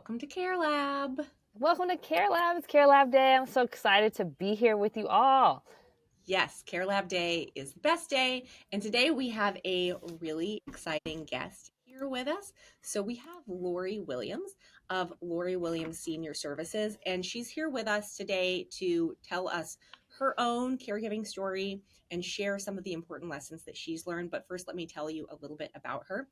welcome to Care Lab. Welcome to Care Lab. It's Care Lab Day. I'm so excited to be here with you all. Yes, Care Lab Day is the best day. And today we have a really exciting guest here with us. So we have Lori Williams of Lori Williams Senior Services, and she's here with us today to tell us her own caregiving story and share some of the important lessons that she's learned. But first, let me tell you a little bit about her.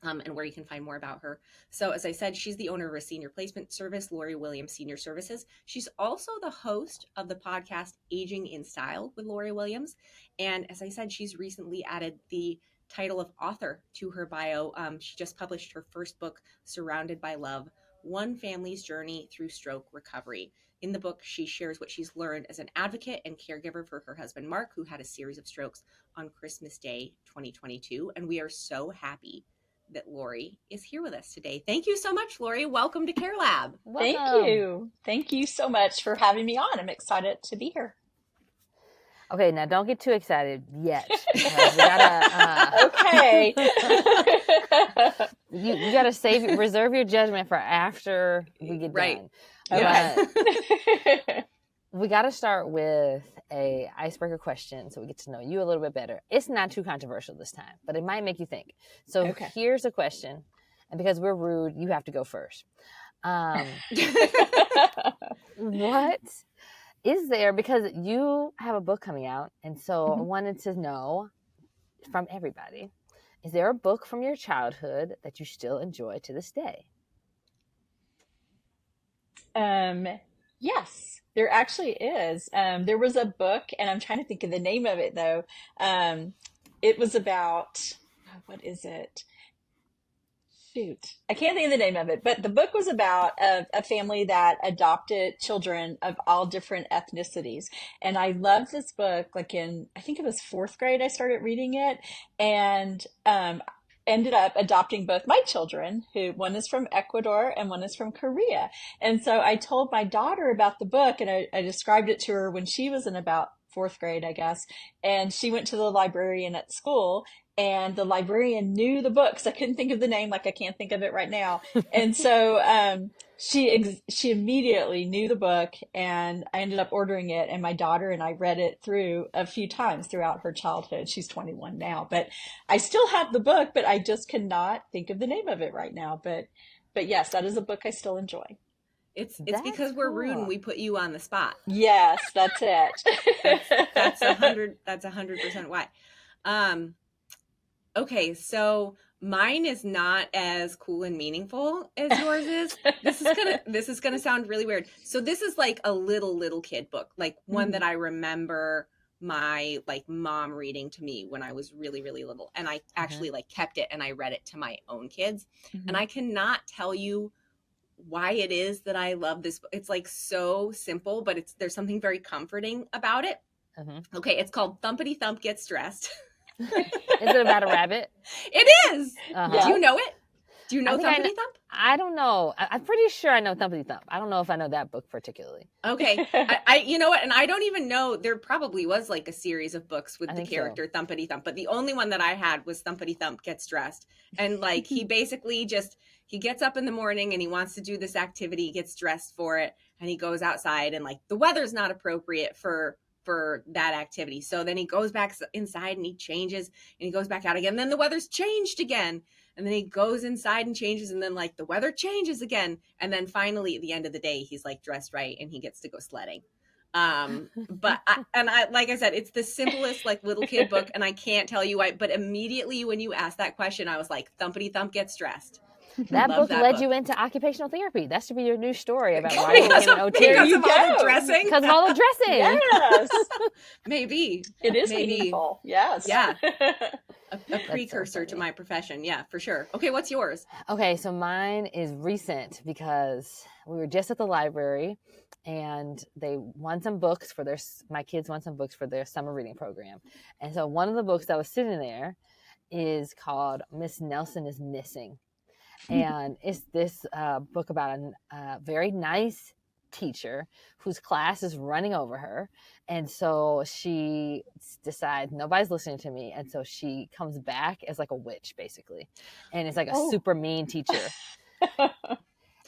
And where you can find more about her. So as I said, she's the owner of a senior placement service, Lori Williams Senior Services. She's also the host of the podcast Aging in Style with Lori Williams. And as I said, she's recently added the title of author to her bio. She just published her first book, Surrounded by Love, One Family's Journey Through Stroke Recovery. In the book, she shares what she's learned as an advocate and caregiver for her husband, Mark, who had a series of strokes on Christmas Day, 2022. And we are so happy that Lori is here with us today. Thank you so much, Lori. Welcome to Care Lab. Welcome. Thank you. Thank you so much for having me on. I'm excited to be here. Okay, now don't get too excited yet. We gotta, okay. you gotta reserve your judgment for after we get done. Yeah. We gotta start with a icebreaker question so we get to know you a little bit better. It's not too controversial this time, but it might make you think. So Here's a question, and because we're rude, you have to go first. What is there, because you have a book coming out, and so I wanted to know from everybody, is there a book from your childhood that you still enjoy to this day? Yes. There actually is. There was a book, and I'm trying to think of the name of it, though. It was about, what is it? Shoot. I can't think of the name of it, but the book was about a family that adopted children of all different ethnicities. And I loved this book, like I think it was fourth grade, I started reading it, and ended up adopting both my children, who one is from Ecuador and one is from Korea. And so I told my daughter about the book, and I described it to her when she was in about fourth grade, I guess. And she went to the librarian at school, and the librarian knew the book, because I couldn't think of the name, like I can't think of it right now. And so she immediately knew the book, and I ended up ordering it, and my daughter and I read it through a few times throughout her childhood. She's 21 now, but I still have the book, but I just cannot think of the name of it right now. But yes, that is a book I still enjoy. It's because we're rude and we put you on the spot. Yes, that's it. That's 100% why. Okay, so mine is not as cool and meaningful as yours is. This is gonna sound really weird. So this is like a little kid book, like one that I remember my mom reading to me when I was really, really little. And I actually kept it and I read it to my own kids. And I cannot tell you why it is that I love this book. It's like so simple, but there's something very comforting about it. Okay, it's called Thumpity Thump Gets Dressed. Is it about a rabbit? It is. Do you know it? Do you know Thumpity Thump? I don't know. I'm pretty sure I know Thumpity Thump. I don't know if I know that book particularly. Okay. I you know what? And I don't even know. There probably was like a series of books with the character Thumpity Thump, but the only one that I had was Thumpity Thump Gets Dressed. And like he basically he gets up in the morning and he wants to do this activity, he gets dressed for it, and he goes outside, and like the weather's not appropriate for that activity. So then he goes back inside and he changes, and he goes back out again. And then the weather's changed again. And then he goes inside and changes, and then like the weather changes again. And then finally at the end of the day, he's like dressed right and he gets to go sledding. But I like I said, it's the simplest like little kid book, and I can't tell you why, but immediately when you asked that question, I was like, Thumpity Thump Gets Dressed. That book led you into occupational therapy. That should be your new story about why you became an OT. Because of all the dressing. Because of all the dressing. Yes. Maybe. It is meaningful. Yes. Yeah. A precursor to my profession. Yeah, for sure. Okay, what's yours? Okay, so mine is recent because we were just at the library and they won some books for my kids won some books for their summer reading program. And so one of the books that was sitting there is called Miss Nelson is Missing. And it's this book about a very nice teacher whose class is running over her. And so she decides nobody's listening to me. And so she comes back as like a witch, basically. And it's like a super mean teacher.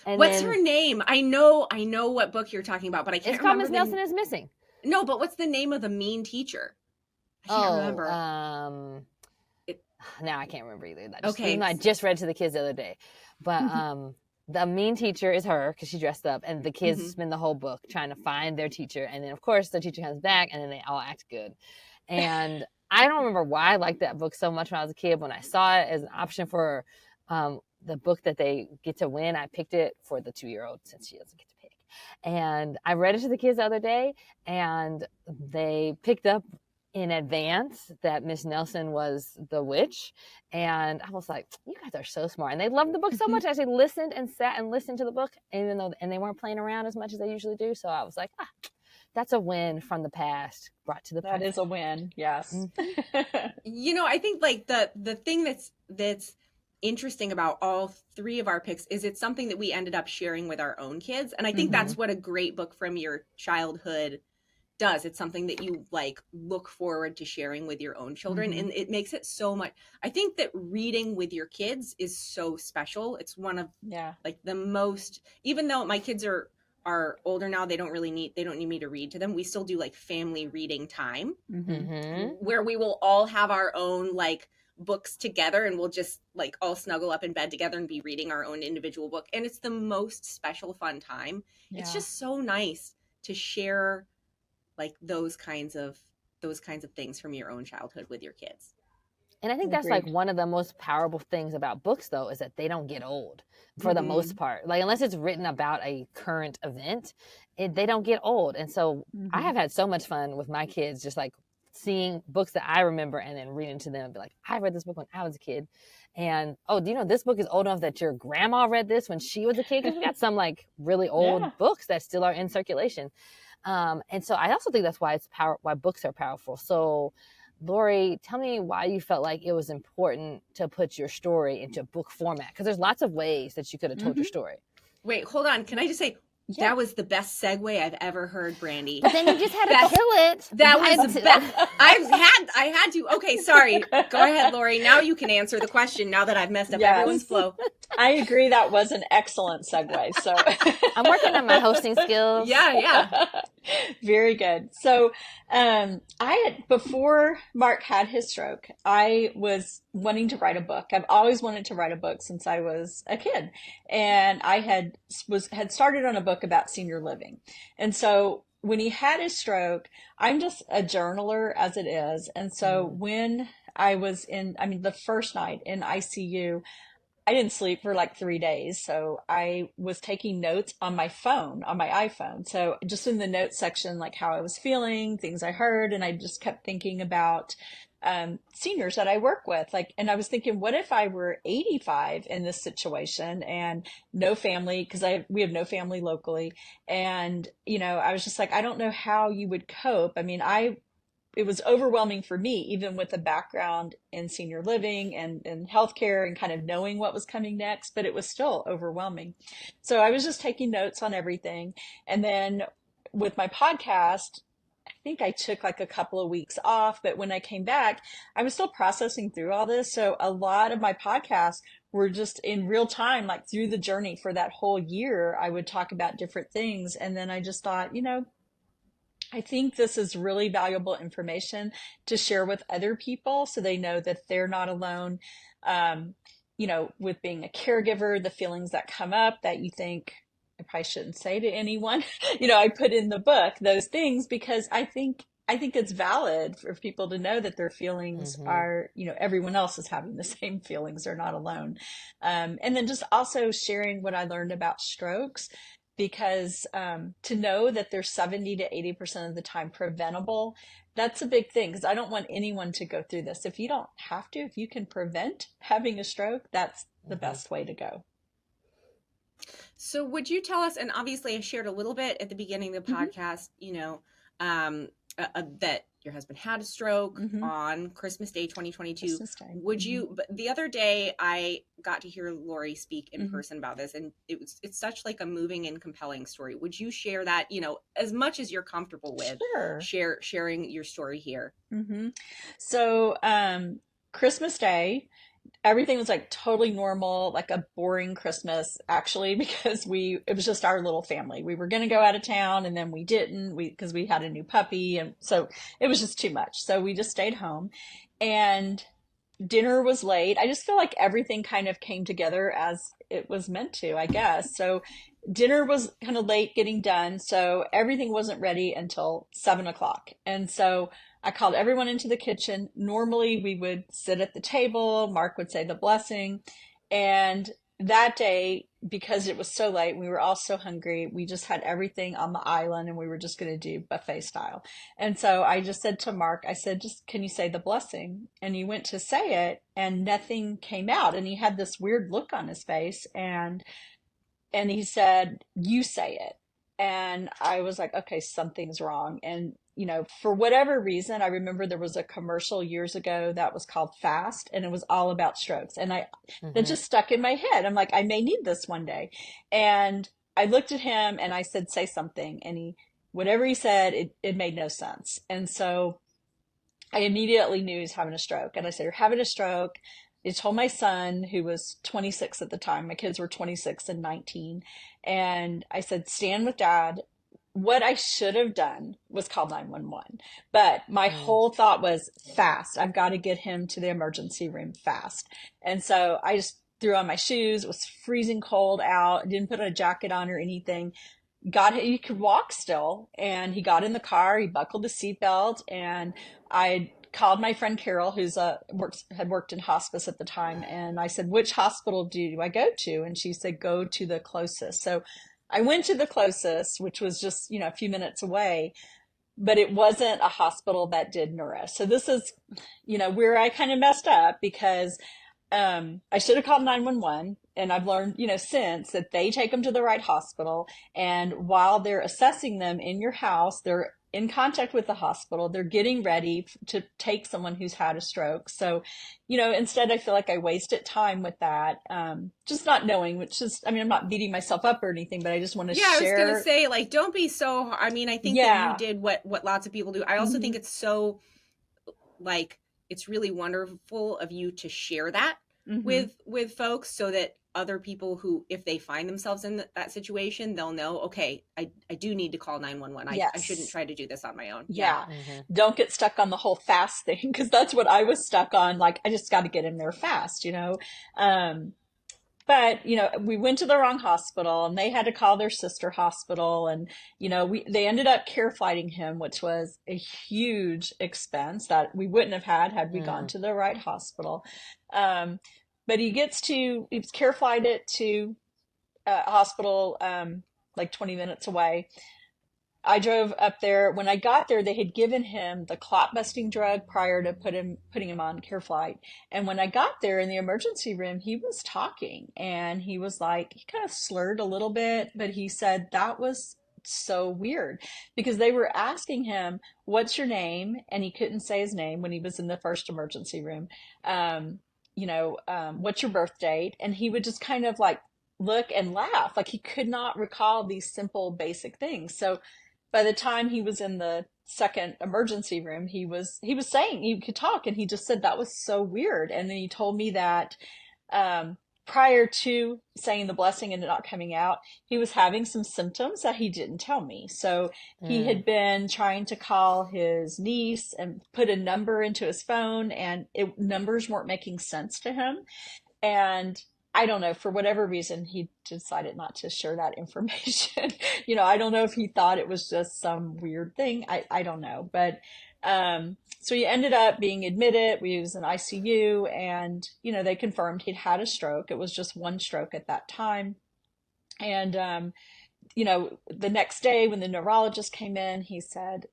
And What's then her name? I know what book you're talking about, but I it's can't called remember Miss Nelson is Missing. No, but what's the name of the mean teacher? I can't remember. Now I can't remember either. Okay. Even though I just read to the kids the other day. But the mean teacher is her because she dressed up, and the kids spend the whole book trying to find their teacher. And then, of course, the teacher comes back, and then they all act good. And I don't remember why I liked that book so much when I was a kid. When I saw it as an option for the book that they get to win, I picked it for the 2-year-old since she doesn't get to pick. And I read it to the kids the other day, and they picked up in advance that Miss Nelson was the witch. And I was like, you guys are so smart. And they loved the book so much. I actually listened and sat and listened to the book, even though, and they weren't playing around as much as they usually do. So I was like, that's a win from the past brought to the present. That is a win. Yes. I think like the thing that's interesting about all three of our picks is it's something that we ended up sharing with our own kids. And I think that's what a great book from your childhood does. It's something that you like look forward to sharing with your own children, and it makes it so much. I think that reading with your kids is so special. It's one of like the most, even though my kids are older now, they don't need me to read to them. We still do like family reading time where we will all have our own like books together, and we'll just like all snuggle up in bed together and be reading our own individual book. And it's the most special fun time. It's just so nice to share like those kinds of things from your own childhood with your kids. And I think that's like one of the most powerful things about books, though, is that they don't get old for the most part. Like, unless it's written about a current event, they don't get old. And so I have had so much fun with my kids, just like seeing books that I remember and then reading to them and be like, I read this book when I was a kid. And, oh, do you know this book is old enough that your grandma read this when she was a kid? Because we got some like really old books that still are in circulation. And so I also think that's why why books are powerful. So Lori, tell me why you felt like it was important to put your story into book format, because there's lots of ways that you could have told your story. Wait, hold on. Can I just say, that was the best segue I've ever heard, Brandy. But then you just had to kill it. That was the best. I had to. Okay, sorry. Go ahead, Lori. Now you can answer the question now that I've messed up everyone's flow. I agree. That was an excellent segue. So I'm working on my hosting skills. Yeah. Very good. So before Mark had his stroke, I was wanting to write a book. I've always wanted to write a book since I was a kid. And I had started on a book about senior living. And so when he had his stroke, I'm just a journaler as it is. And so when I was the first night in ICU, I didn't sleep for like 3 days. So I was taking notes on my phone, on my iPhone. So just in the notes section, like how I was feeling, things I heard. And I just kept thinking about seniors that I work with. And I was thinking, what if I were 85 in this situation and no family, because we have no family locally. And, I was just like, I don't know how you would cope. I mean, it was overwhelming for me, even with a background in senior living and healthcare and kind of knowing what was coming next, but it was still overwhelming. So I was just taking notes on everything. And then with my podcast, I think I took like a couple of weeks off, but when I came back, I was still processing through all this. So a lot of my podcasts were just in real time, like through the journey for that whole year, I would talk about different things. And then I just thought, I think this is really valuable information to share with other people so they know that they're not alone. With being a caregiver, the feelings that come up that you think I probably shouldn't say to anyone, I put in the book those things because I think it's valid for people to know that their feelings are, everyone else is having the same feelings. They're not alone. And then just also sharing what I learned about strokes. Because to know that they're 70 to 80% of the time preventable, that's a big thing. Because I don't want anyone to go through this. If you don't have to, if you can prevent having a stroke, that's the best way to go. So would you tell us, and obviously I shared a little bit at the beginning of the podcast, that your husband had a stroke on Christmas Day 2022. Christmas Day. Would you, but the other day I got to hear Lori speak in person about this, and it's such like a moving and compelling story. Would you share that, as much as you're comfortable with, sharing your story here? So Christmas Day, everything was like totally normal, like a boring Christmas actually, because it was just our little family. We were going to go out of town and then we didn't, because we had a new puppy. And so it was just too much. So we just stayed home, and dinner was late. I just feel like everything kind of came together as it was meant to, I guess. So dinner was kind of late getting done. So everything wasn't ready until 7 o'clock. And so I called everyone into the kitchen. Normally we would sit at the table. Mark would say the blessing. And that day, because it was so late, we were all so hungry. We just had everything on the island and we were just going to do buffet style. And so I just said to Mark, I said, just can you say the blessing? And he went to say it and nothing came out. And he had this weird look on his face. And he said, you say it. And I was like, okay, something's wrong. And, for whatever reason, I remember there was a commercial years ago that was called Fast, and it was all about strokes. And that Mm-hmm. just stuck in my head. I'm like, I may need this one day. And I looked at him and I said, say something. And whatever he said, it made no sense. And so I immediately knew he was having a stroke. And I said, you're having a stroke. I told my son, who was 26 at the time, my kids were 26 and 19. And I said, stand with dad. What I should have done was call 911. But my Mm. whole thought was fast. I've got to get him to the emergency room fast. And so I just threw on my shoes. It was freezing cold out. Didn't put a jacket on or anything. He could walk still, and he got in the car, he buckled the seatbelt, and I called my friend Carol, who's had worked in hospice at the time, and I said, which hospital do I go to? And she said, go to the closest. So I went to the closest, which was just, a few minutes away, but it wasn't a hospital that did neuro. So this is, where I kind of messed up, because I should have called 911, and I've learned, since, that they take them to the right hospital. And while they're assessing them in your house, they're in contact with the hospital. They're getting ready to take someone who's had a stroke. So, instead I feel like I wasted time with that. Just not knowing, which is, I mean, I'm not beating myself up or anything, but I just want to Yeah, I was gonna share. say, like, don't be so. I mean, I think that you Yeah. did what lots of people do. I also think Hmm. it's so, like, it's really wonderful of you to share that Hmm. with folks, so that other people who, if they find themselves in that situation, they'll know, okay, I do need to call 911. I shouldn't Yes. try to do this on my own. Yeah. Yeah. Mm-hmm. Don't get stuck on the whole fast thing, because that's what I was stuck on. Like, I just got to get him there fast. Um, but, we went to the wrong hospital, and they had to call their sister hospital. And, they ended up care flighting him, which was a huge expense that we wouldn't have had we gone Mm. to the right hospital. Um, but he was care flighted to a hospital, like 20 minutes away. I drove up there. When I got there, they had given him the clot busting drug prior to putting him on care flight. And when I got there in the emergency room, he was talking, and he was like, he kind of slurred a little bit, but he said that was so weird, because they were asking him, what's your name? And he couldn't say his name when he was in the first emergency room. Um, what's your birth date? And he would just kind of like look and laugh, like he could not recall these simple basic things. So by the time he was in the second emergency room, he was saying he could talk, and he just said that was so weird. And then he told me that um, prior to saying the blessing and it not coming out, he was having some symptoms that he didn't tell me. So he Mm. had been trying to call his niece and put a number into his phone, and numbers weren't making sense to him. And I don't know, for whatever reason, he decided not to share that information. I don't know if he thought it was just some weird thing. I don't know. But so he ended up being admitted. We was in ICU, and, they confirmed he'd had a stroke. It was just one stroke at that time. And, the next day when the neurologist came in, he said,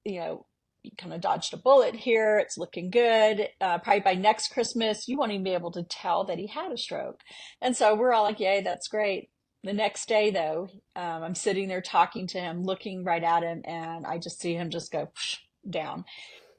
you know, you kind of dodged a bullet here. It's looking good. Probably by next Christmas, you won't even be able to tell that he had a stroke. And so we're all like, yay, that's great. The next day, though, I'm sitting there talking to him, looking right at him, and I just see him just go down.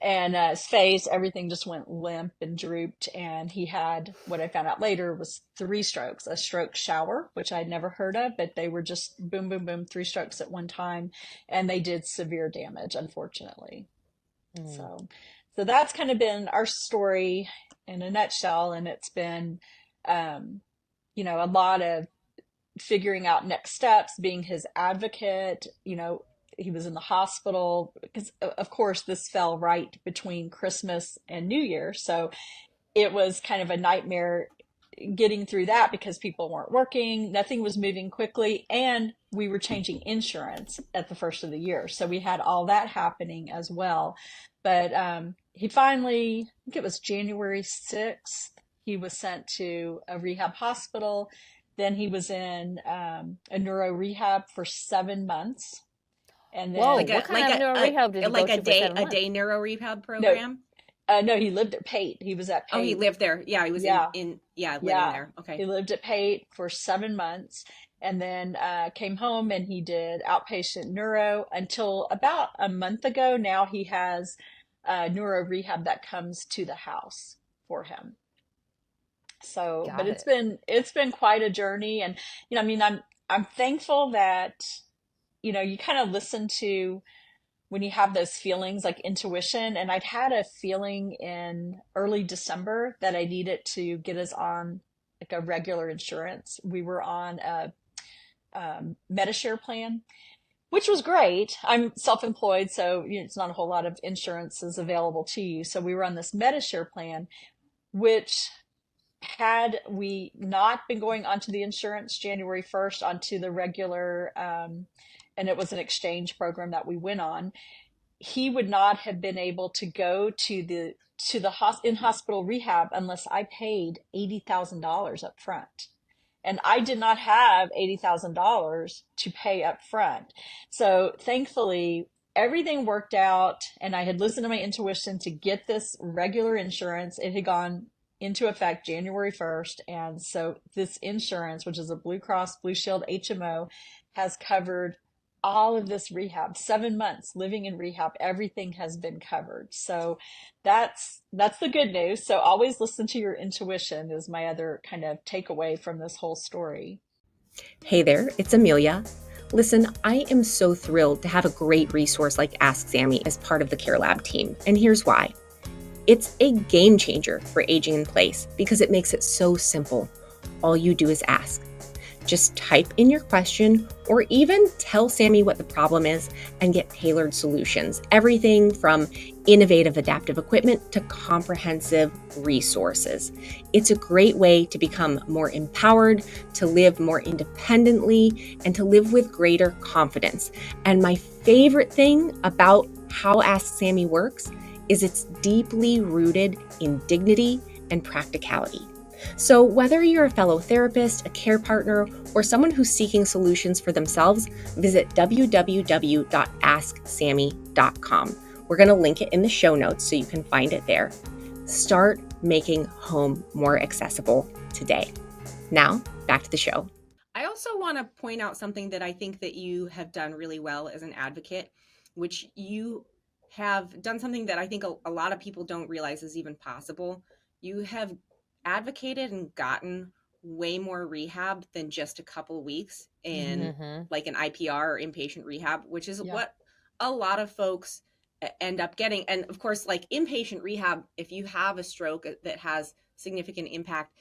And his face, everything just went limp and drooped. And he had, what I found out later, was 3 strokes, a stroke shower, which I'd never heard of, but they were just boom, boom, boom, 3 strokes at one time. And they did severe damage, unfortunately. Mm. So, So that's kind of been our story in a nutshell. And it's been, um, a lot of figuring out next steps, being his advocate. He was in the hospital because, of course, this fell right between Christmas and New Year. So it was kind of a nightmare getting through that because people weren't working, nothing was moving quickly, and we were changing insurance at the first of the year. So we had all that happening as well. But he finally, I think it was January 6th, he was sent to a rehab hospital. Then he was in a neuro rehab for 7 months. And Whoa, Like then, what a kind of neuro rehab did he go like to for seven a months? day neuro rehab no, program. no, he lived at Pate. He was at Oh, he Pate. lived there. Yeah, he was Yeah. living Yeah, there. Okay. he lived at Pate for 7 months and then came home and he did outpatient neuro until about a month ago. Now he has neuro rehab that comes to the house for him. So, but Got it's it. been quite a journey, and I mean, I'm thankful that you kind of listen to when you have those feelings like intuition. And I'd had a feeling in early December that I needed to get us on like a regular insurance. We were on a Medicare plan, which was great. I'm self-employed, so it's not a whole lot of insurances available to you. So we were on this Medicare plan, which had we not been going onto the insurance January 1st onto the regular, and it was an exchange program that we went on, he would not have been able to go to the in hospital rehab unless I paid $80,000 up front. And I did not have $80,000 to pay up front. So thankfully, everything worked out, and I had listened to my intuition to get this regular insurance. It had gone into effect January 1st. And so this insurance, which is a Blue Cross Blue Shield HMO, has covered all of this rehab. 7 months living in rehab, everything has been covered. So that's the good news. So always listen to your intuition is my other kind of takeaway from this whole story. Hey there, it's Amelia. Listen, I am so thrilled to have a great resource like Ask Sammy as part of the Care Lab team, and here's why. It's a game changer for aging in place because it makes it so simple. All you do is ask. Just type in your question or even tell Sammy what the problem is and get tailored solutions. Everything from innovative adaptive equipment to comprehensive resources. It's a great way to become more empowered, to live more independently, and to live with greater confidence. And my favorite thing about how Ask Sammy works is it's deeply rooted in dignity and practicality. So, whether you're a fellow therapist, a care partner, or someone who's seeking solutions for themselves, visit www.asksammy.com. We're going to link it in the show notes so you can find it there. Start making home more accessible today. Now, back to the show. I also want to point out something that I think that you have done really well as an advocate, which you have done something that I think a lot of people don't realize is even possible. You have advocated and gotten way more rehab than just a couple weeks in like an IPR or inpatient rehab, which is Yeah. what a lot of folks end up getting. And of course, like inpatient rehab, if you have a stroke that has significant impact,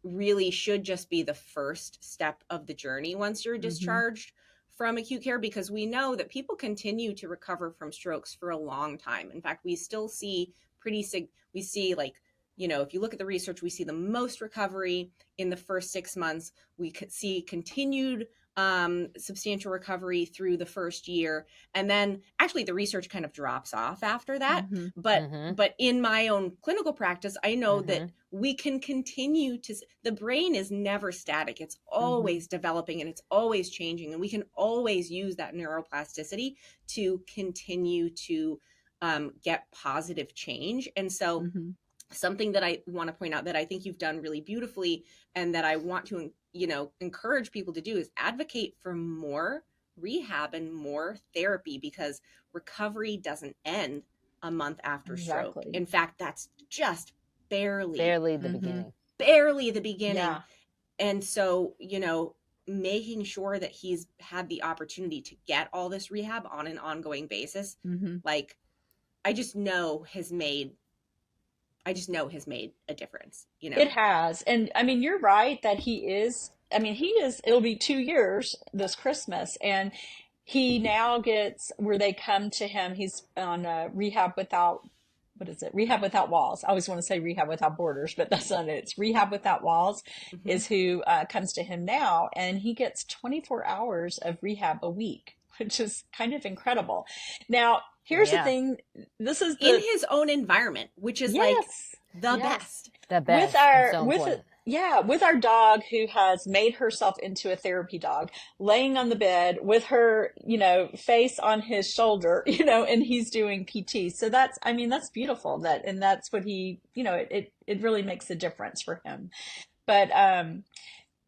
really should just be the first step of the journey once you're discharged from acute care, because we know that people continue to recover from strokes for a long time. In fact, we still see we see like, if you look at the research, we see the most recovery in the first 6 months. We could see continued substantial recovery through the first year, and then actually the research kind of drops off after that. But in my own clinical practice, I know that we can continue to. The brain is never static; it's always developing and it's always changing, and we can always use that neuroplasticity to continue to get positive change. And so something that I want to point out that I think you've done really beautifully and that I want to, encourage people to do is advocate for more rehab and more therapy, because recovery doesn't end a month after stroke. Exactly. In fact, that's just barely the beginning. barely the beginning. Yeah. And so, making sure that he's had the opportunity to get all this rehab on an ongoing basis, like I just know has made a difference, you It know. has. And I mean, you're right that it'll be 2 years this Christmas. And he now gets where they come to him. He's on rehab without, what is it? Rehab without walls. I always want to say rehab without borders, but that's not it. It's rehab without walls Hmm. is who comes to him now. And he gets 24 hours of rehab a week, which is kind of incredible. Now, here's the Yeah, thing. This is In the, his own environment, which is like yes, the yes. best. the with best and our so with important. yeah, with our dog who has made herself into a therapy dog, laying on the bed with her, face on his shoulder, and he's doing PT. So that's, I mean, that's beautiful, and that's what he, it really makes a difference for him. But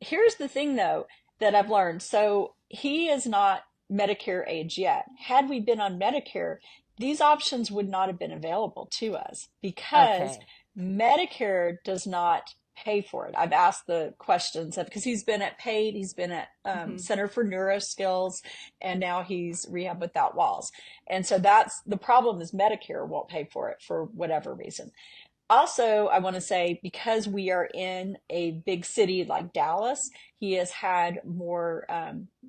here's the thing though that I've learned. So he is not Medicare age yet. Had we been on Medicare, these options would not have been available to us because Okay. Medicare does not pay for it. I've asked the questions because he's been at PAID, he's been at Hmm. Center for Neuro Skills, and now he's Rehab Without Walls. And so that's the problem, is Medicare won't pay for it for whatever reason. Also, I want to say, because we are in a big city like Dallas, he has had more,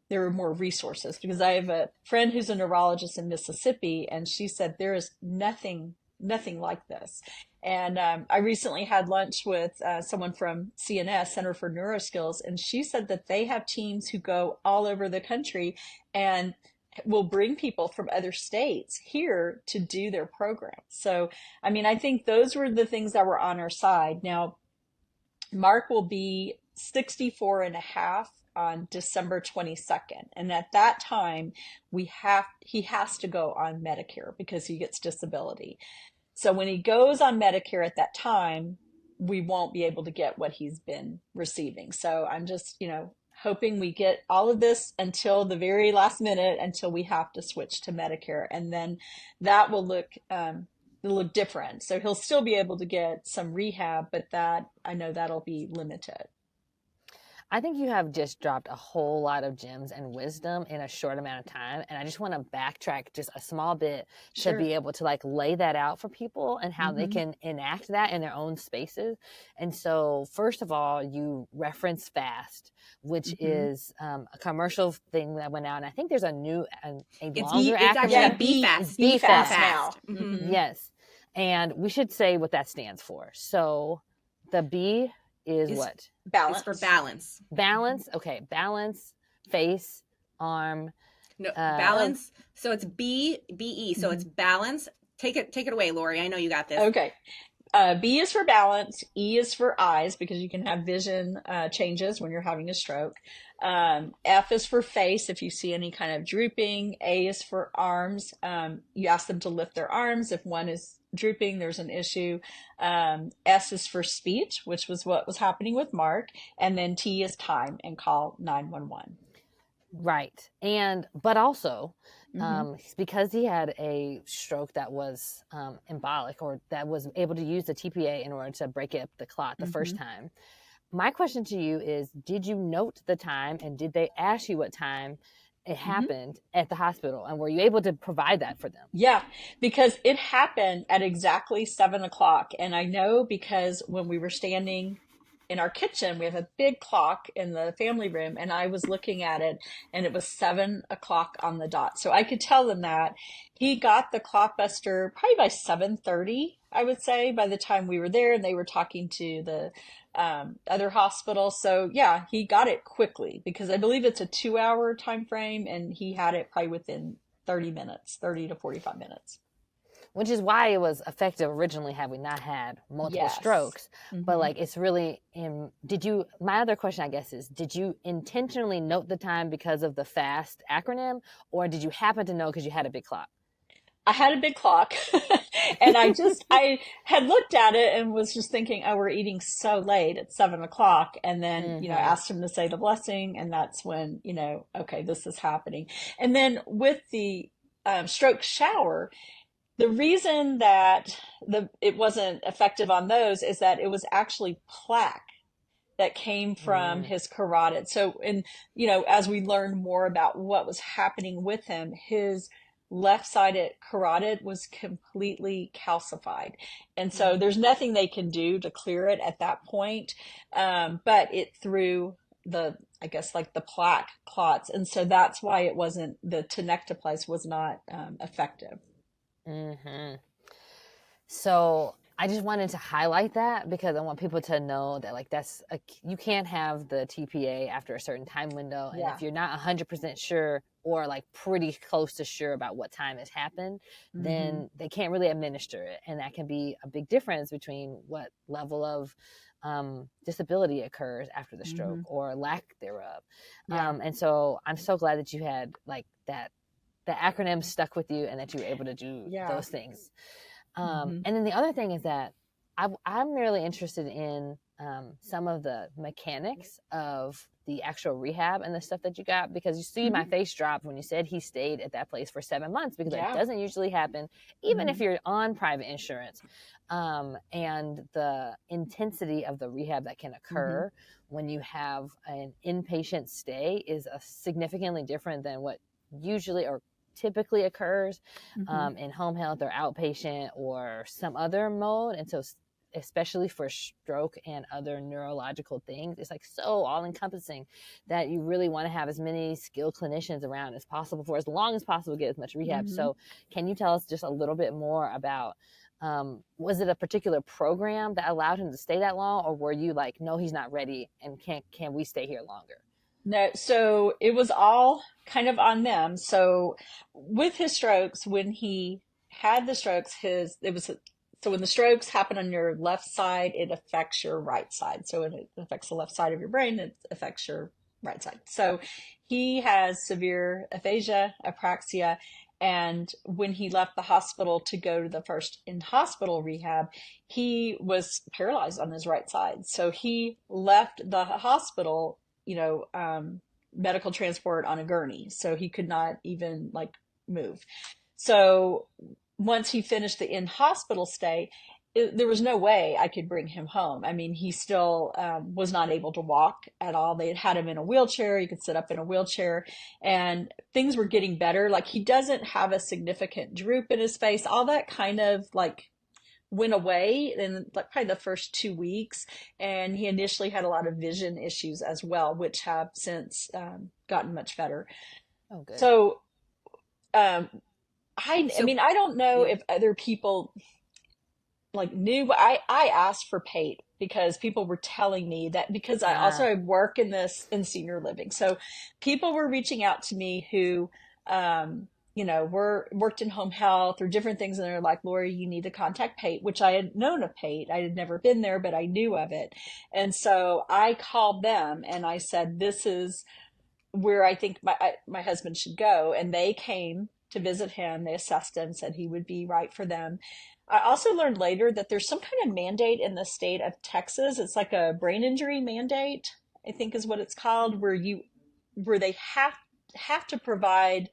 there are more resources, because I have a friend who's a neurologist in Mississippi, and she said there is nothing like this. And I recently had lunch with someone from CNS, Center for Neuroskills, and she said that they have teams who go all over the country and will bring people from other states here to do their program. So, I mean, I think those were the things that were on our side. Now, Mark will be 64 and a half on December 22nd. And at that time, he has to go on Medicare because he gets disability. So when he goes on Medicare at that time, we won't be able to get what he's been receiving. So I'm just, hoping we get all of this until the very last minute, until we have to switch to Medicare. And then that will look different. So he'll still be able to get some rehab, but I know that'll be limited. I think you have just dropped a whole lot of gems and wisdom in a short amount of time. And I just want to backtrack just a small bit to Sure. be able to like lay that out for people and how they Hmm. can enact that in their own spaces. And so, first of all, you reference FAST, which Hmm. is a commercial thing that went out. And I think there's a It's longer it's actually Yeah, acronym. be It's fast. be Be fast BFAST. now. fast. Hmm. Hmm. Yes. And we should say what that stands for. So the B is Is what? is for Balance. balance. Hmm. Balance. Okay. Balance, face, arm. No, Oh, balance. So it's BE. So it's Hmm. balance. Take it away, Lori. I know you got this. Okay. B is for balance. E is for eyes, because you can have vision changes when you're having a stroke. F is for face, if you see any kind of drooping. A is for arms. You ask them to lift their arms. If one is drooping, there's an issue. S is for speech, which was what was happening with Mark. And then T is time, and call 911. right. But also, Mm-hmm. because he had a stroke that was embolic, or that was able to use the TPA in order to break up the clot the Mm-hmm. first time. My question to you is, did you note the time, and did they ask you what time it Mm-hmm. happened at the hospital? And were you able to provide that for them? Yeah, because it happened at exactly 7 o'clock. And I know because when we were standing in our kitchen, we have a big clock in the family room, and I was looking at it, and it was 7 o'clock on the dot. So I could tell them that he got the clockbuster probably by 7:30, I would say, by the time we were there, and they were talking to the other hospital. So yeah, he got it quickly, because I believe it's a 2 hour time frame, and he had it probably within 30 minutes, 30 to 45 minutes. Which is why it was effective originally had we not had multiple Yes. strokes. But Hmm. like, it's really did you, my other question I guess is, did you intentionally note the time because of the FAST acronym, or did you happen to know because you had a big clock? I had a big clock, and I had looked at it and was just thinking, oh, we're eating so late at 7 o'clock. And then, Mm-hmm. asked him to say the blessing. And that's when, okay, this is happening. And then with the stroke shower, the reason that it wasn't effective on those is that it was actually plaque that came from Mm. his carotid. So, and as we learned more about what was happening with him, his left-sided carotid was completely calcified. And so there's nothing they can do to clear it at that point. But it threw I guess like the plaque clots. And so that's why the tenecteplase was not effective. Mm-hmm. So I just wanted to highlight that because I want people to know that like you can't have the TPA after a certain time window. And Yeah. if you're not 100% sure or like pretty close to sure about what time has happened, then they can't really administer it. And that can be a big difference between what level of disability occurs after the stroke or lack thereof. Yeah. And so I'm so glad that you had like that, the acronym stuck with you and that you were able to do those things. And then the other thing is that I'm really interested in some of the mechanics of the actual rehab and the stuff that you got, because you see my face dropped when you said he stayed at that place for 7 months, because that doesn't usually happen, even if you're on private insurance. And the intensity of the rehab that can occur when you have an inpatient stay is significantly different than what usually or typically occurs in home health or outpatient or some other mode. And so especially for stroke and other neurological things, it's like so all encompassing that you really want to have as many skilled clinicians around as possible for as long as possible to get as much rehab. So can you tell us just a little bit more about, was it a particular program that allowed him to stay that long, or were you like, no, he's not ready and can we stay here longer? No, so it was all kind of on them. So with his strokes, when he had the strokes, so when the strokes happen on your left side, it affects your right side. So when it affects the left side of your brain, it affects your right side. So he has severe aphasia, apraxia, and when he left the hospital to go to the first in-hospital rehab, he was paralyzed on his right side. So he left the hospital, medical transport on a gurney. So he could not even like move. So once he finished the in-hospital stay, there was no way I could bring him home. I mean, he still was not able to walk at all. They had him in a wheelchair. He could sit up in a wheelchair, and things were getting better. Like, he doesn't have a significant droop in his face. All that kind of like went away in like probably the first 2 weeks. And he initially had a lot of vision issues as well, which have since gotten much better. Oh, good. So, I mean, I don't know if other people like knew, but I asked for PATE because people were telling me that, because I work in senior living. So people were reaching out to me who, worked in home health or different things. And they're like, Lori, you need to contact PATE, which I had known of PATE. I had never been there, but I knew of it. And so I called them and I said, this is where I think my husband should go. And they came to visit him. They assessed him, said he would be right for them. I also learned later that there's some kind of mandate in the state of Texas. It's like a brain injury mandate, I think is what it's called, where they have to provide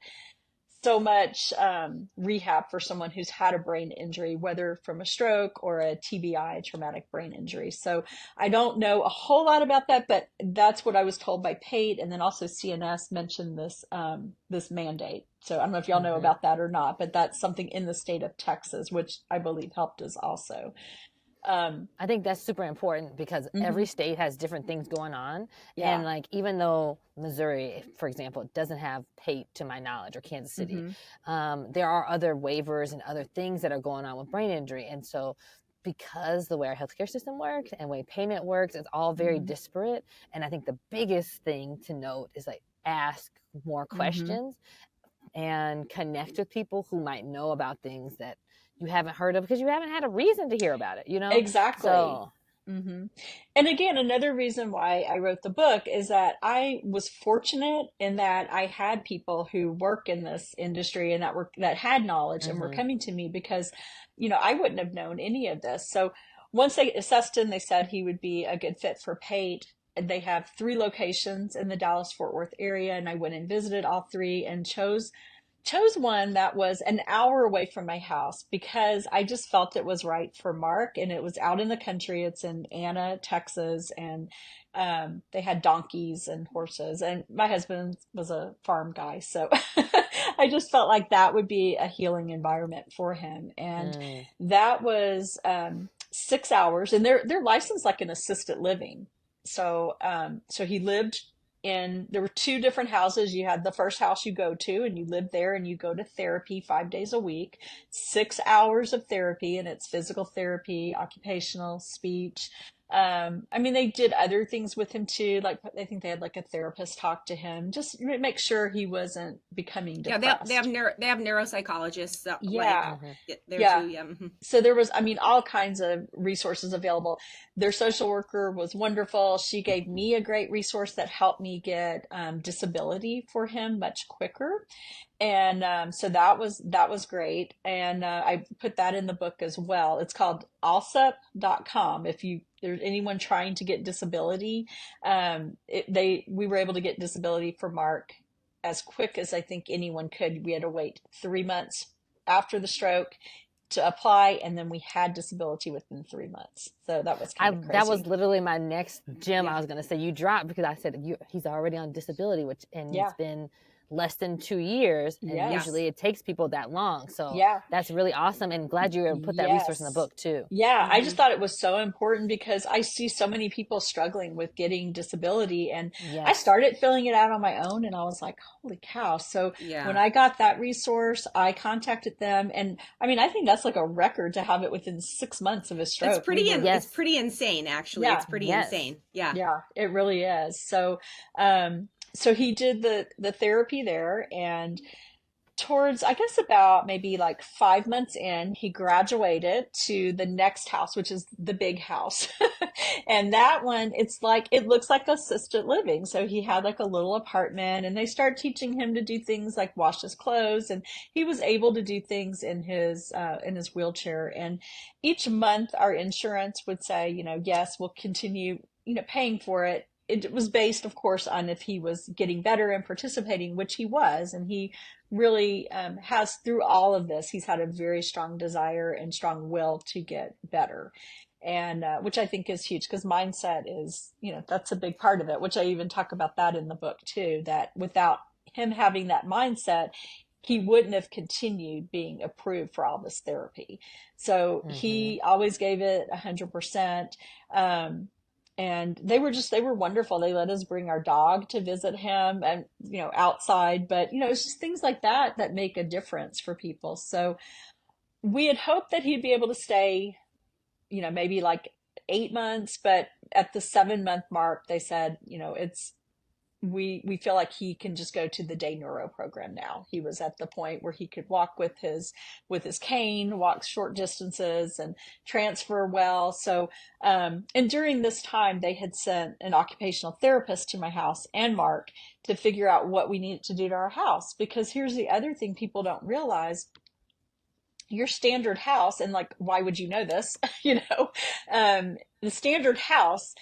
so much rehab for someone who's had a brain injury, whether from a stroke or a TBI, traumatic brain injury. So I don't know a whole lot about that, but that's what I was told by PATE. And then also CNS mentioned this mandate. So I don't know if y'all know about that or not, but that's something in the state of Texas, which I believe helped us also. I think that's super important because every state has different things going on. Yeah. And like, even though Missouri, for example, doesn't have PATE to my knowledge, or Kansas City, there are other waivers and other things that are going on with brain injury. And so because the way our healthcare system works and the way payment works, it's all very disparate. And I think the biggest thing to note is like, ask more questions and connect with people who might know about things that you haven't heard of because you haven't had a reason to hear about it, Exactly. So, and again, another reason why I wrote the book is that I was fortunate in that I had people who work in this industry and that had knowledge and were coming to me because, I wouldn't have known any of this. So once they assessed him, they said he would be a good fit for PATE. And they have 3 locations in the Dallas-Fort Worth area, and I went and visited all 3 and chose one that was an hour away from my house because I just felt it was right for Mark, and it was out in the country. It's in Anna, Texas, and they had donkeys and horses, and my husband was a farm guy, so I just felt like that would be a healing environment for him. And Mm. that was 6 hours, and they're licensed like an assisted living. So he lived in, there were two different houses. You had the first house you go to, and you live there, and you go to therapy 5 days a week, 6 hours of therapy, and it's physical therapy, occupational, speech. I mean, they did other things with him too. Like I think they had like a therapist talk to him, just to make sure he wasn't becoming Yeah, depressed. they have neuropsychologists like Yeah. Hmm. there Yeah. too. Yeah. Mhm. So there was, I mean, all kinds of resources available. Their social worker was wonderful. She gave me a great resource that helped me get disability for him much quicker. And so that was great. And I put that in the book as well. It's called alsup.com. If there's anyone trying to get disability, we were able to get disability for Mark as quick as I think anyone could. We had to wait 3 months after the stroke to apply, and then we had disability within 3 months. So that was kind of That was crazy. literally my next gem. Yeah. I was going to say you dropped because I said he's already on disability, and it's Yeah. been less than 2 years, and Yeah. Yes. usually it takes people that long. So Yeah. that's really awesome, and glad you were able to put that resource in the Yes. book too. Yeah, I just Hmm. thought it was so important because I see so many people struggling with getting disability, and I Yes. started filling it out on my own, and I was like, holy cow. So when Yeah. I got that resource, I contacted them, and I mean, I think that's like a record to have it within 6 months of a stroke. We were, It's Yes. pretty insane actually. It's yeah, pretty Yes. insane. Yeah. yeah, it really is. So he did the therapy there, and towards, I guess, about maybe like 5 months in, he graduated to the next house, which is the big house. And that one, it looks like assisted living. So he had like a little apartment, and they started teaching him to do things like wash his clothes, and he was able to do things in his wheelchair. And each month, our insurance would say, yes, we'll continue, paying for it. It was based, of course, on if he was getting better and participating, which he was, and he really has, through all of this, he's had a very strong desire and strong will to get better. And which I think is huge, because mindset is, that's a big part of it, which I even talk about that in the book too, that without him having that mindset, he wouldn't have continued being approved for all this therapy. So Hmm. he always gave it 100%. Um, and they were wonderful. They let us bring our dog to visit him, and outside, but it's just things like that that make a difference for people. So we had hoped that he'd be able to stay, maybe like 8 months, but at the 7 month mark, they said, it's we feel like he can just go to the day neuro program now. He was at the point where he could walk with his cane, walk short distances, and transfer well. So, and during this time, they had sent an occupational therapist to my house and Mark to figure out what we needed to do to our house. Because here's the other thing people don't realize: your standard house, and like, why would you know this? The standard house,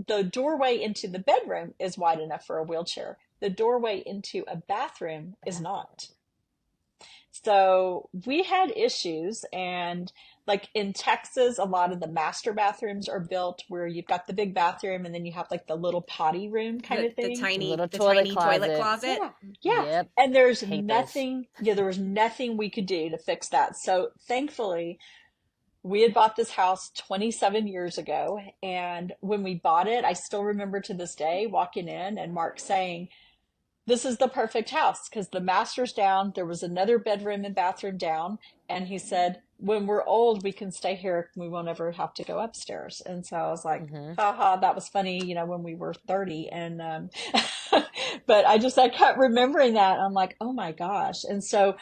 the doorway into the bedroom is wide enough for a wheelchair. The doorway into a bathroom is not. So we had issues, and like in Texas, a lot of the master bathrooms are built where you've got the big bathroom, and then you have like the little potty room kind of The thing. tiny Little toilet toilet closet. closet. Yeah, yeah. Yep. And there's Hate those. nothing, yeah, there was nothing we could do to fix that. So thankfully, we had bought this house 27 years ago. And when we bought it, I still remember to this day walking in and Mark saying, this is the perfect house because the master's down. There was another bedroom and bathroom down. And he said, when we're old, we can stay here. We won't ever have to go upstairs. And so I was like, Hmm. haha, that was funny, when we were 30. And, but I kept remembering that. I'm like, oh my gosh. And so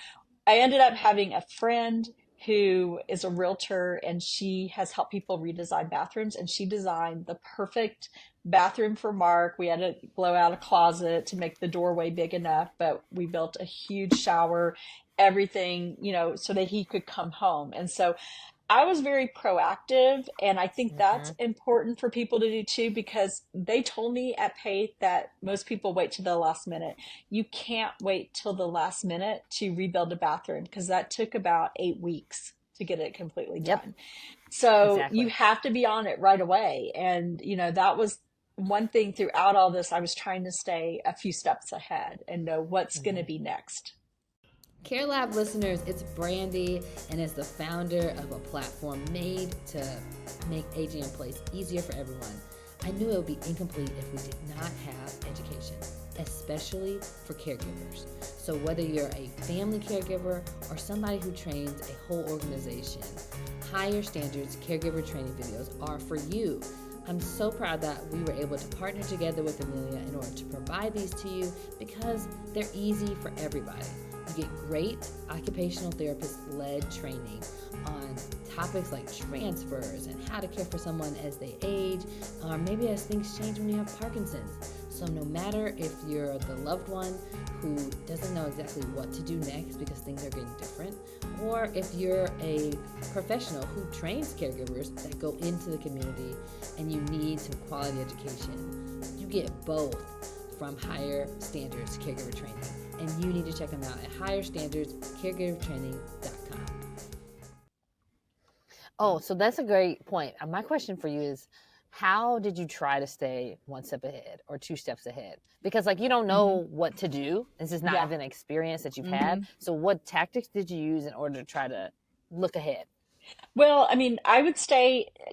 I ended up having a friend who is a realtor, and she has helped people redesign bathrooms, and she designed the perfect bathroom for Mark. We had to blow out a closet to make the doorway big enough, but we built a huge shower, everything, so that he could come home. And so I was very proactive, and I think that's Hmm. important for people to do too, because they told me at Pay that most people wait to the last minute. You can't wait till the last minute to rebuild a bathroom, because that took about 8 weeks to get it completely Yep. done. So you Exactly. have to be on it right away. And, that was one thing throughout all this. I was trying to stay a few steps ahead and know what's going to Hmm. be next. Care Lab listeners, it's Brandy, and as the founder of a platform made to make aging in place easier for everyone, I knew it would be incomplete if we did not have education, especially for caregivers. So whether you're a family caregiver or somebody who trains a whole organization, Higher Standards Caregiver Training videos are for you. I'm so proud that we were able to partner together with Amelia in order to provide these to you because they're easy for everybody. You get great occupational therapist-led training on topics like transfers and how to care for someone as they age, or maybe as things change when you have Parkinson's. So no matter if you're the loved one who doesn't know exactly what to do next because things are getting different, or if you're a professional who trains caregivers that go into the community and you need some quality education, you get both from Higher Standards Caregiver Training. And you need to check them out at higherstandardscaregivertraining.com. Oh, so that's a great point. My question for you is, how did you try to stay one step ahead or two steps ahead? Because like you don't know what to do. This is not an experience that you've had. So what tactics did you use in order to try to look ahead? Well, I mean, I would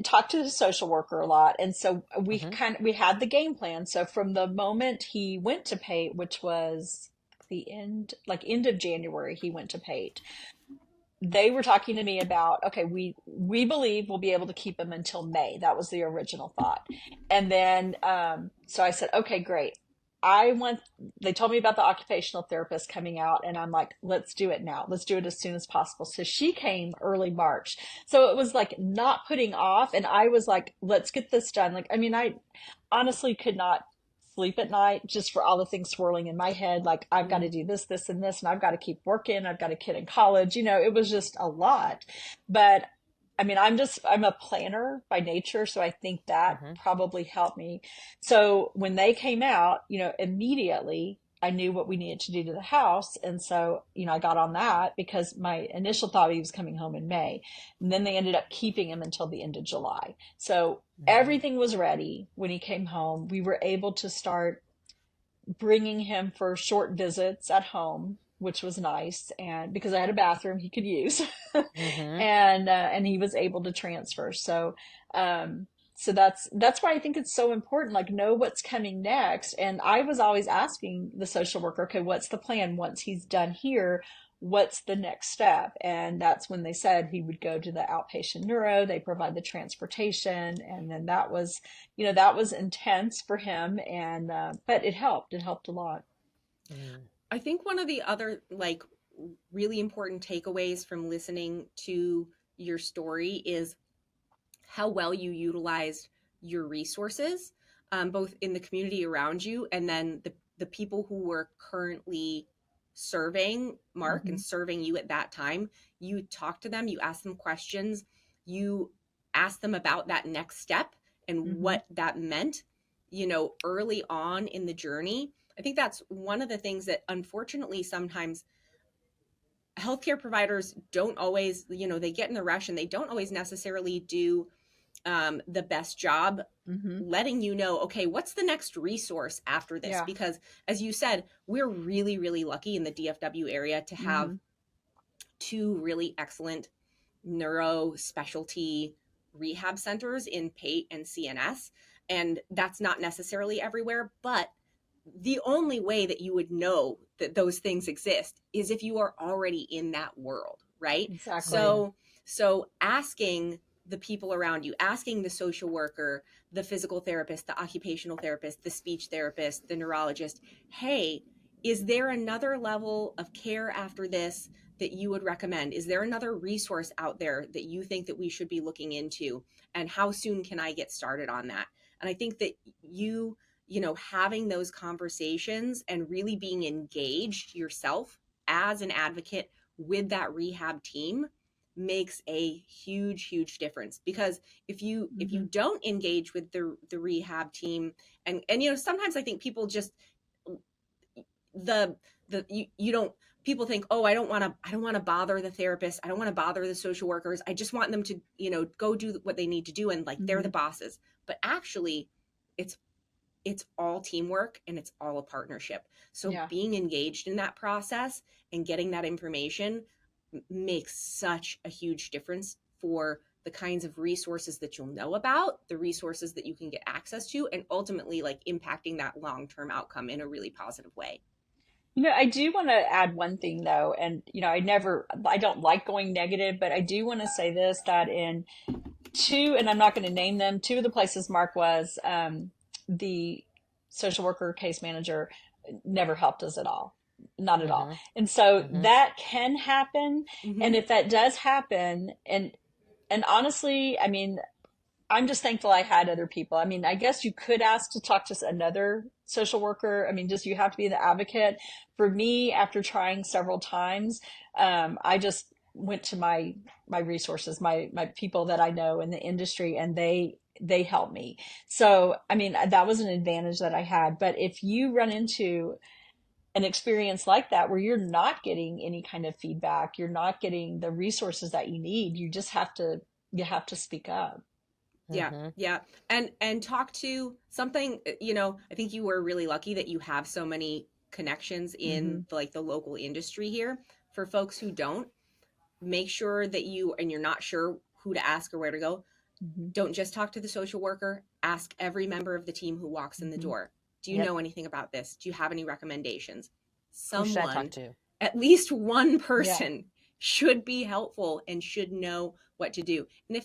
talk to the social worker a lot. And so we had the game plan. So from the moment he went to PATE, which was end of January, he went to PATE. They were talking to me about, okay, we believe we'll be able to keep him until May. That was the original thought. And then, so I said, okay, great. They told me about the occupational therapist coming out, and I'm like, let's do it now. Let's do it as soon as possible. So she came early March. So it was like not putting off. And I was like, let's get this done. Like, I mean, I honestly could not sleep at night just for all the things swirling in my head. Like, I've got to do this, this, and this, and I've got to keep working. I've got a kid in college. It was just a lot. But I mean, I'm a planner by nature, so I think that probably helped me. So when they came out, immediately I knew what we needed to do to the house. And so, I got on that because my initial thought he was coming home in May. And then they ended up keeping him until the end of July. So everything was ready when he came home. We were able to start bringing him for short visits at home, which was nice, and because I had a bathroom he could use, and he was able to transfer. So that's why I think it's so important. Like, know what's coming next. And I was always asking the social worker, okay, what's the plan once he's done here? What's the next step? And that's when they said he would go to the outpatient neuro. They provide the transportation, and then that was intense for him, and but it helped a lot. I think one of the other really important takeaways from listening to your story is how well you utilized your resources, both in the community around you and then the people who were currently serving Mark and serving you at that time. You talked to them, you asked them questions, you asked them about that next step and what that meant, early on in the journey. I think that's one of the things that unfortunately sometimes healthcare providers don't always, they get in a rush and they don't always necessarily do the best job letting you know, okay, what's the next resource after this? Because as you said, we're really, really lucky in the DFW area to have two really excellent neuro specialty rehab centers in PATE and CNS. And that's not necessarily everywhere, but the only way that you would know that those things exist is if you are already in that world, right? Exactly. So asking the people around you, asking the social worker, the physical therapist, the occupational therapist, the speech therapist, the neurologist, hey, is there another level of care after this that you would recommend? Is there another resource out there that you think that we should be looking into? And how soon can I get started on that? And I think that having those conversations and really being engaged yourself as an advocate with that rehab team makes a huge difference. Because if you don't engage with the rehab team, and sometimes I think people just you don't, people think, oh, I don't want to bother the therapist, I don't want to bother the social workers, I just want them to go do what they need to do, and they're the bosses. But actually, it's all teamwork and it's all a partnership. So Yeah. being engaged in that process and getting that information makes such a huge difference for the kinds of resources that you'll know about, the resources that you can get access to, and ultimately like impacting that long-term outcome in a really positive way. I do want to add one thing though, and I don't like going negative, but I do want to say this, that in two, and I'm not going to name them, two of the places Mark was, the social worker case manager never helped us at all. Not at all. Mm-hmm. And so Mm-hmm. that can happen. And Mm-hmm. if that does happen, and honestly, I mean, I'm just thankful I had other people. I mean, I guess you could ask to talk to another social worker. I mean, just you have to be the advocate. For me, after trying several times, I just went to my resources, my people that I know in the industry, and they helped me. So, I mean, that was an advantage that I had. But if you run into an experience like that where you're not getting any kind of feedback, you're not getting the resources that you need, you have to speak up. Yeah, Mm-hmm. yeah. And talk to something, I think you were really lucky that you have so many connections Mm-hmm. in like the local industry here. For folks who don't, make sure that you're not sure who to ask or where to go. Mm-hmm. Don't just talk to the social worker, ask every member of the team who walks in the Mm-hmm. door. Do you Yep. know anything about this? Do you have any recommendations? Who should I talk Someone, to? at least one Yeah. person should be helpful and should know what to do. And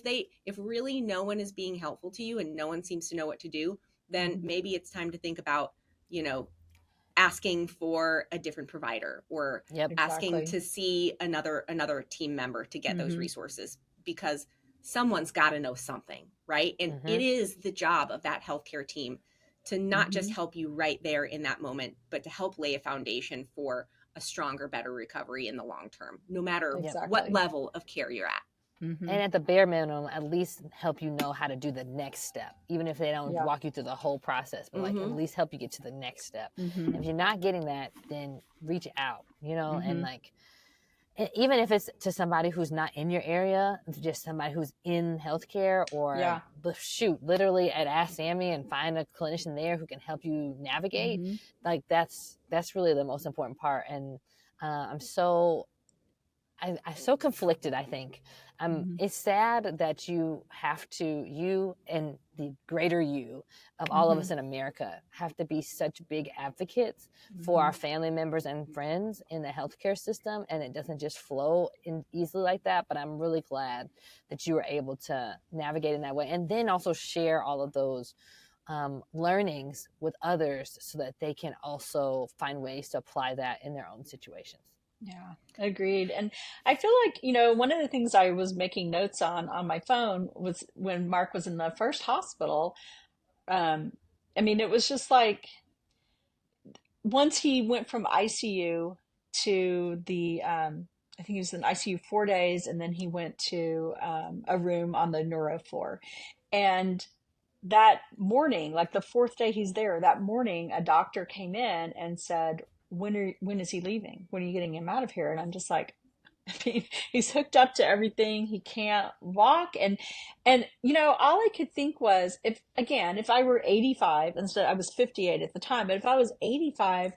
if really no one is being helpful to you and no one seems to know what to do, then Mm-hmm. maybe it's time to think about, you know, asking for a different provider or Yep. asking Exactly. to see another team member to get those Mm-hmm. resources, because someone's got to know something, right? And Mm-hmm. it is the job of that healthcare team to not just Mm-hmm. help you right there in that moment, but to help lay a foundation for a stronger, better recovery in the long term, no matter Yep. what Exactly. level of care you're at. Mm-hmm. And at the bare minimum, at least help you know how to do the next step, even if they don't Yeah. walk you through the whole process, but like at Mm-hmm. least help you get to the next step. Mm-hmm. If you're not getting that, then reach out, and Mm-hmm. like, even if it's to somebody who's not in your area, just somebody who's in healthcare, or Yeah. shoot, literally at Ask Sammy and find a clinician there who can help you navigate. Mm-hmm. Like that's really the most important part. And I'm so I'm so conflicted. I think Mm-hmm. it's sad that you and the greater you of all of Mm-hmm. us in America have to be such big advocates for Mm-hmm. our family members and friends in the healthcare system, and it doesn't just flow in easily like that. But I'm really glad that you were able to navigate in that way, and then also share all of those learnings with others so that they can also find ways to apply that in their own situations. Yeah, agreed. And I feel like, one of the things I was making notes on my phone was when Mark was in the first hospital. Um, I mean, it was just like once he went from ICU to I think he was in ICU 4 days, and then he went to a room on the neuro floor. And that morning, like the fourth day he's there, that morning, a doctor came in and said, when is he leaving? When are you getting him out of here? And I'm just like, I mean, he's hooked up to everything. He can't walk. And, all I could think was if I were 85, instead I was 58 at the time, but if I was 85,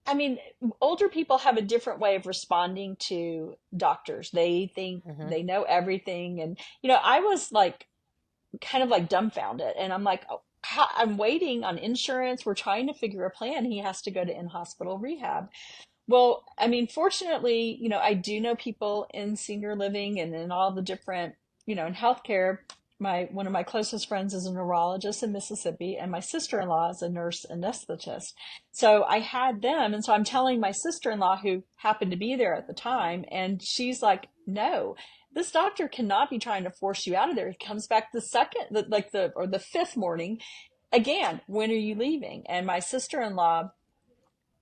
I mean, older people have a different way of responding to doctors. They think Mm-hmm. they know everything. And, I was like, kind of like dumbfounded. And I'm like, oh, I'm waiting on insurance. We're trying to figure a plan. He has to go to in-hospital rehab. Well, I mean, fortunately, I do know people in senior living and in all the different, in healthcare. One of my closest friends is a neurologist in Mississippi, and my sister-in-law is a nurse anesthetist. So I had them, and so I'm telling my sister-in-law, who happened to be there at the time, and she's like, "No, this doctor cannot be trying to force you out of there." He comes back the fifth morning again. When are you leaving? And my sister-in-law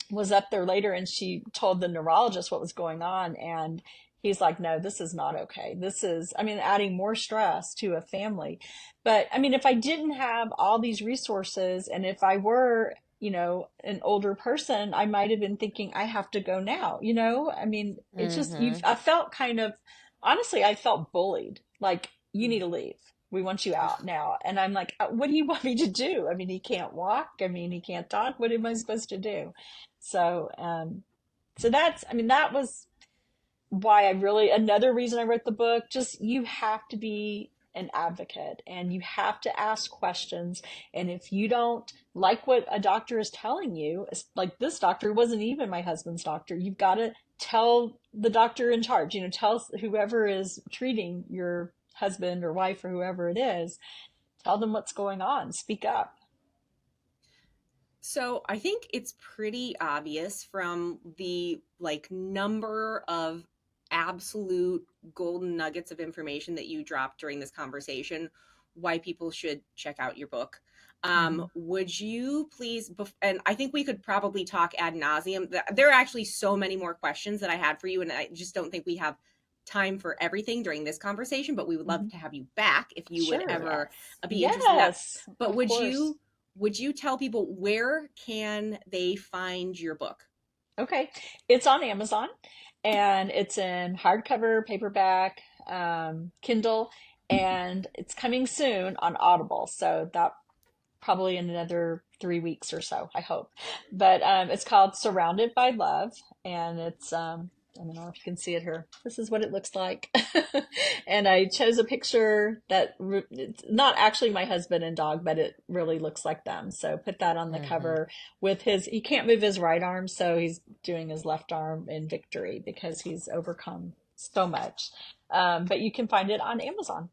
was up there later, and she told the neurologist what was going on, and he's like, "No, this is not okay. This is, I mean, adding more stress to a family." But I mean, if I didn't have all these resources, and if I were, an older person, I might have been thinking, I have to go now. I mean, it's just, Mm-hmm. I felt kind of, honestly, I felt bullied, like, you need to leave. We want you out now. And I'm like, what do you want me to do? I mean, he can't walk. I mean, he can't talk. What am I supposed to do? So, so that's, I mean, that was why I really, another reason I wrote the book. Just, you have to be an advocate and you have to ask questions. And if you don't like what a doctor is telling you, like this doctor wasn't even my husband's doctor, you've got to tell the doctor in charge, tell whoever is treating your husband or wife or whoever it is, tell them what's going on, speak up. So I think it's pretty obvious from the number of absolute golden nuggets of information that you dropped during this conversation why people should check out your book. Would you please, and I think we could probably talk ad nauseum. There are actually so many more questions that I had for you, and I just don't think we have time for everything during this conversation, but we would love to have you back if you would ever be interested in that. But would you tell people where can they find your book? Okay. It's on Amazon and it's in hardcover, paperback, Kindle, and it's coming soon on Audible. So that probably in another 3 weeks or so, I hope. But it's called Surrounded by Love, and it's I don't know if you can see it here. This is what it looks like. And I chose a picture that it's not actually my husband and dog, but it really looks like them. So put that on the cover with he can't move his right arm, so he's doing his left arm in victory because he's overcome so much. But you can find it on Amazon.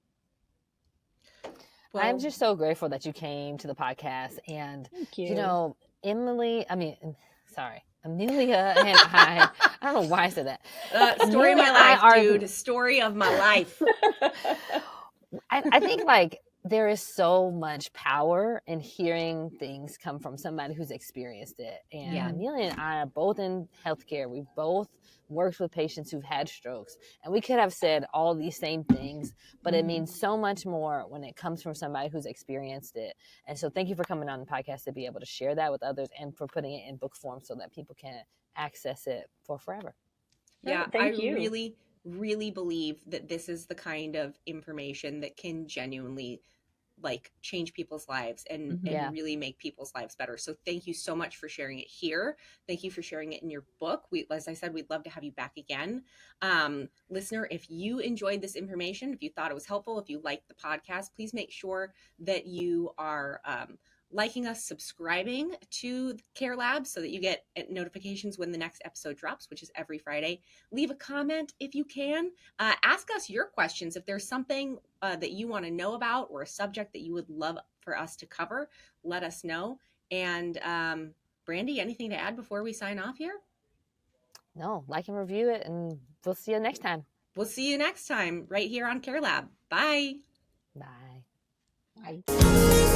Well, I'm just so grateful that you came to the podcast. And, thank you. Amelia and I don't know why I said that. Story of my life, dude. Story of my life. I think there is so much power in hearing things come from somebody who's experienced it. And Amelia and I are both in healthcare. We've both worked with patients who've had strokes. And we could have said all these same things, but it means so much more when it comes from somebody who's experienced it. And so thank you for coming on the podcast to be able to share that with others and for putting it in book form so that people can access it for forever. Yeah, I really, really believe that this is the kind of information that can genuinely change people's lives and really make people's lives better. So thank you so much for sharing it here. Thank you for sharing it in your book. As I said, we'd love to have you back again. Listener, if you enjoyed this information, if you thought it was helpful, if you liked the podcast, please make sure that you are liking us, subscribing to Care Lab so that you get notifications when the next episode drops, which is every Friday. Leave a comment if you can. Ask us your questions. If there's something that you want to know about or a subject that you would love for us to cover, let us know. And Brandy, anything to add before we sign off here? No, like and review it, and we'll see you next time. We'll see you next time right here on Care Lab. Bye. Bye. Bye.